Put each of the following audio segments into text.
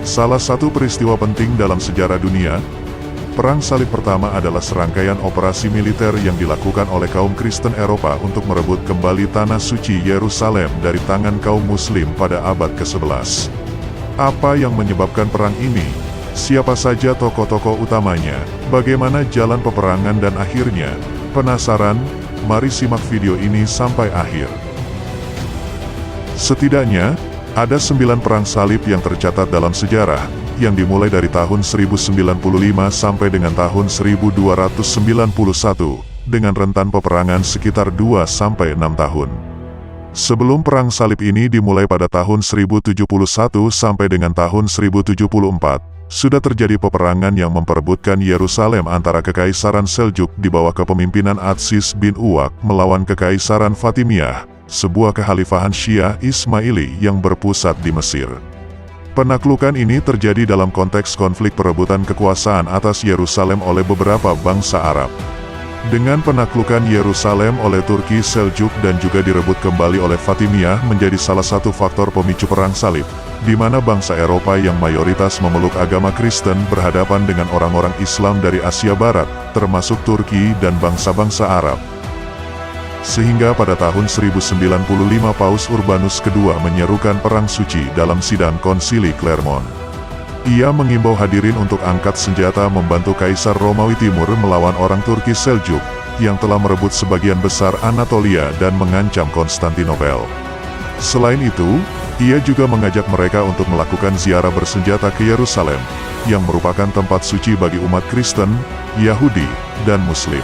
Salah satu peristiwa penting dalam sejarah dunia, Perang Salib Pertama adalah serangkaian operasi militer yang dilakukan oleh kaum Kristen Eropa untuk merebut kembali tanah suci Yerusalem dari tangan kaum Muslim pada abad ke-11. Apa yang menyebabkan perang ini? Siapa saja tokoh-tokoh utamanya? Bagaimana jalan peperangan dan akhirnya? Penasaran? Mari simak video ini sampai akhir. Setidaknya, ada 9 perang salib yang tercatat dalam sejarah, yang dimulai dari tahun 1095 sampai dengan tahun 1291, dengan rentan peperangan sekitar 2-6 tahun. Sebelum perang salib ini dimulai pada tahun 1071 sampai dengan tahun 1074, sudah terjadi peperangan yang memperebutkan Yerusalem antara Kekaisaran Seljuk di bawah kepemimpinan Atsis bin Uwak melawan Kekaisaran Fatimiyah, sebuah kekhalifahan Syiah Ismaili yang berpusat di Mesir. Penaklukan ini terjadi dalam konteks konflik perebutan kekuasaan atas Yerusalem oleh beberapa bangsa Arab. Dengan penaklukan Yerusalem oleh Turki Seljuk dan juga direbut kembali oleh Fatimiyah menjadi salah satu faktor pemicu perang salib, di mana bangsa Eropa yang mayoritas memeluk agama Kristen berhadapan dengan orang-orang Islam dari Asia Barat, termasuk Turki dan bangsa-bangsa Arab. Sehingga pada tahun 1095 Paus Urbanus II menyerukan perang suci dalam sidang konsili Clermont. Ia mengimbau hadirin untuk angkat senjata membantu Kaisar Romawi Timur melawan orang Turki Seljuk, yang telah merebut sebagian besar Anatolia dan mengancam Konstantinopel. Selain itu, ia juga mengajak mereka untuk melakukan ziarah bersenjata ke Yerusalem, yang merupakan tempat suci bagi umat Kristen, Yahudi, dan Muslim.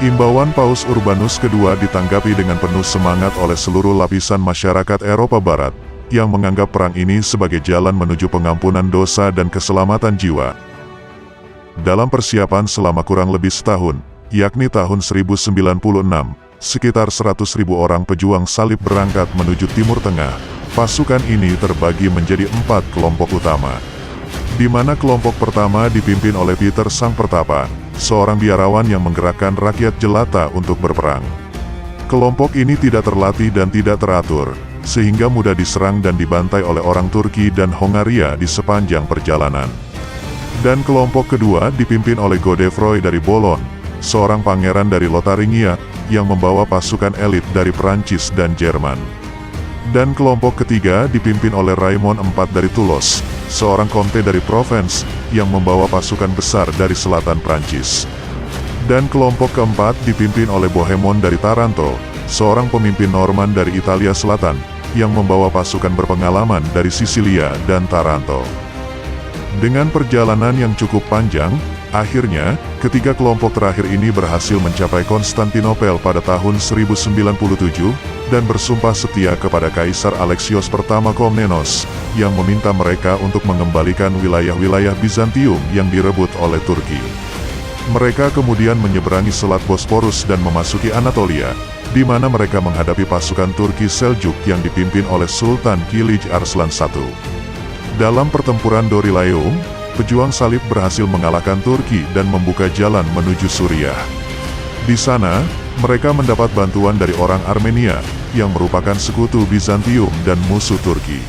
Imbauan Paus Urbanus II ditanggapi dengan penuh semangat oleh seluruh lapisan masyarakat Eropa Barat, yang menganggap perang ini sebagai jalan menuju pengampunan dosa dan keselamatan jiwa. Dalam persiapan selama kurang lebih setahun, yakni tahun 1096, sekitar 100.000 orang pejuang salib berangkat menuju Timur Tengah. Pasukan ini terbagi menjadi 4 kelompok utama, di mana kelompok pertama dipimpin oleh Peter Sang Pertapa, seorang biarawan yang menggerakkan rakyat jelata untuk berperang. Kelompok ini tidak terlatih dan tidak teratur, sehingga mudah diserang dan dibantai oleh orang Turki dan Hongaria di sepanjang perjalanan. Dan kelompok kedua dipimpin oleh Godefroy dari Boulogne, seorang pangeran dari Lotharingia, yang membawa pasukan elit dari Prancis dan Jerman. Dan kelompok ketiga dipimpin oleh Raymond IV dari Toulouse, seorang konte dari Provence, yang membawa pasukan besar dari selatan Prancis. Dan kelompok keempat dipimpin oleh Bohemond dari Taranto, seorang pemimpin Norman dari Italia Selatan, yang membawa pasukan berpengalaman dari Sisilia dan Taranto. Dengan perjalanan yang cukup panjang, akhirnya, ketiga kelompok terakhir ini berhasil mencapai Konstantinopel pada tahun 1097, dan bersumpah setia kepada Kaisar Alexios I Komnenos, yang meminta mereka untuk mengembalikan wilayah-wilayah Bizantium yang direbut oleh Turki. Mereka kemudian menyeberangi Selat Bosporus dan memasuki Anatolia, di mana mereka menghadapi pasukan Turki Seljuk yang dipimpin oleh Sultan Kilij Arslan I. Dalam pertempuran Dorilaeum, pejuang salib berhasil mengalahkan Turki dan membuka jalan menuju Suriah. Di sana, mereka mendapat bantuan dari orang Armenia, yang merupakan sekutu Bizantium dan musuh Turki.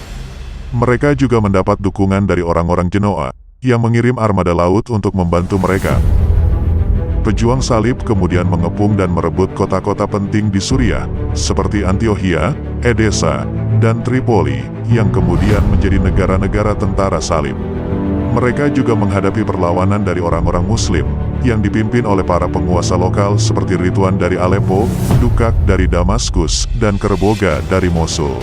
Mereka juga mendapat dukungan dari orang-orang Genoa, yang mengirim armada laut untuk membantu mereka. Pejuang salib kemudian mengepung dan merebut kota-kota penting di Suriah, seperti Antiochia, Edessa, dan Tripoli, yang kemudian menjadi negara-negara tentara salib. Mereka juga menghadapi perlawanan dari orang-orang Muslim, yang dipimpin oleh para penguasa lokal seperti Ridwan dari Aleppo, Dukak dari Damaskus, dan Kerboga dari Mosul.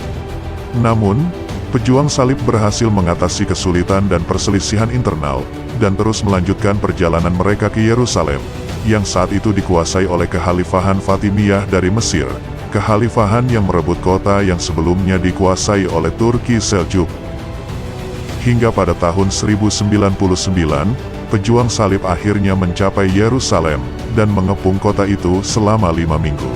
Namun, pejuang salib berhasil mengatasi kesulitan dan perselisihan internal, dan terus melanjutkan perjalanan mereka ke Yerusalem, yang saat itu dikuasai oleh Kekhalifahan Fatimiyah dari Mesir, kekhalifahan yang merebut kota yang sebelumnya dikuasai oleh Turki Seljuk. Hingga pada tahun 1099, pejuang salib akhirnya mencapai Yerusalem, dan mengepung kota itu selama 5 minggu.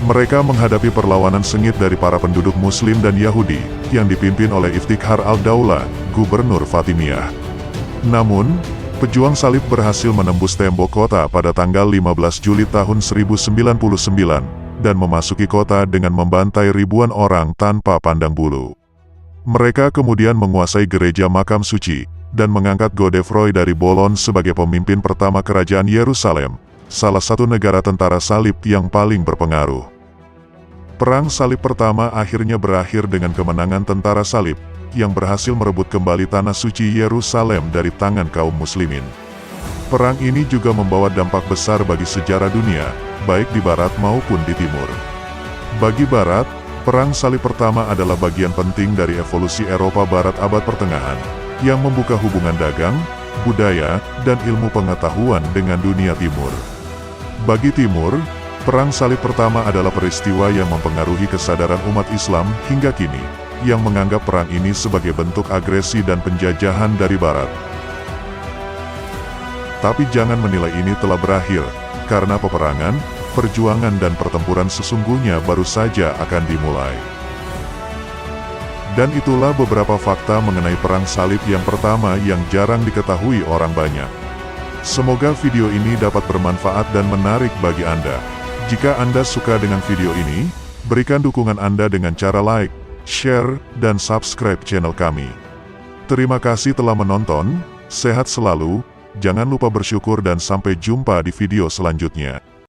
Mereka menghadapi perlawanan sengit dari para penduduk Muslim dan Yahudi, yang dipimpin oleh Iftikhar al-Daulah, gubernur Fatimiyah. Namun, pejuang salib berhasil menembus tembok kota pada tanggal 15 Juli tahun 1099, dan memasuki kota dengan membantai ribuan orang tanpa pandang bulu. Mereka kemudian menguasai gereja makam suci, dan mengangkat Godefroy dari Boulogne sebagai pemimpin pertama kerajaan Yerusalem, salah satu negara tentara salib yang paling berpengaruh. Perang Salib Pertama akhirnya berakhir dengan kemenangan tentara salib, yang berhasil merebut kembali tanah suci Yerusalem dari tangan kaum muslimin. Perang ini juga membawa dampak besar bagi sejarah dunia, baik di barat maupun di timur. Bagi barat, Perang Salib Pertama adalah bagian penting dari evolusi Eropa Barat abad pertengahan, yang membuka hubungan dagang, budaya, dan ilmu pengetahuan dengan dunia timur. Bagi timur, Perang Salib Pertama adalah peristiwa yang mempengaruhi kesadaran umat Islam hingga kini, yang menganggap perang ini sebagai bentuk agresi dan penjajahan dari barat. Tapi jangan menilai ini telah berakhir, karena peperangan, perjuangan dan pertempuran sesungguhnya baru saja akan dimulai. Dan itulah beberapa fakta mengenai Perang Salib yang pertama yang jarang diketahui orang banyak. Semoga video ini dapat bermanfaat dan menarik bagi Anda. Jika Anda suka dengan video ini, berikan dukungan Anda dengan cara like, share, dan subscribe channel kami. Terima kasih telah menonton, sehat selalu, jangan lupa bersyukur dan sampai jumpa di video selanjutnya.